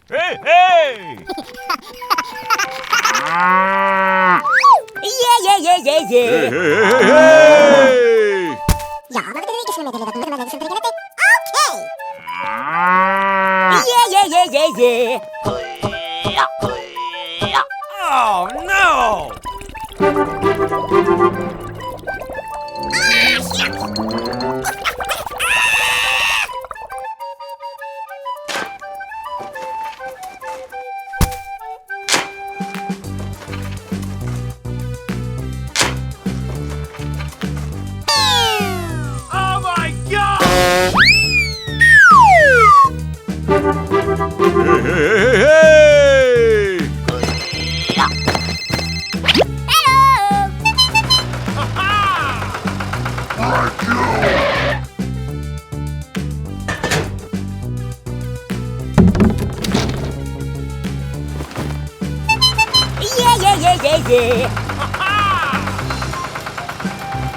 Hey, hey! Yeah. Hey, hey! Ja, maar we kunnen met de Okay. Yeah. Oh, no! Oh, my God! Hey, hey, hey! Yeah.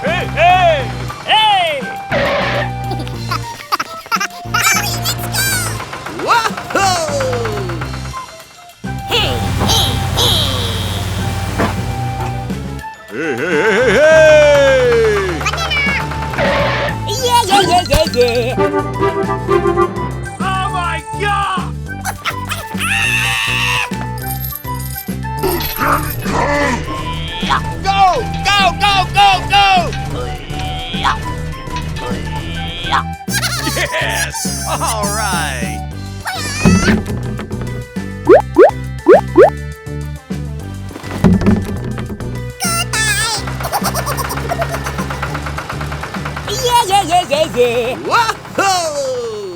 Hey, hey! Hey! Hey, hey, hey! Yeah. Oh, my God! Go! Yes! All right!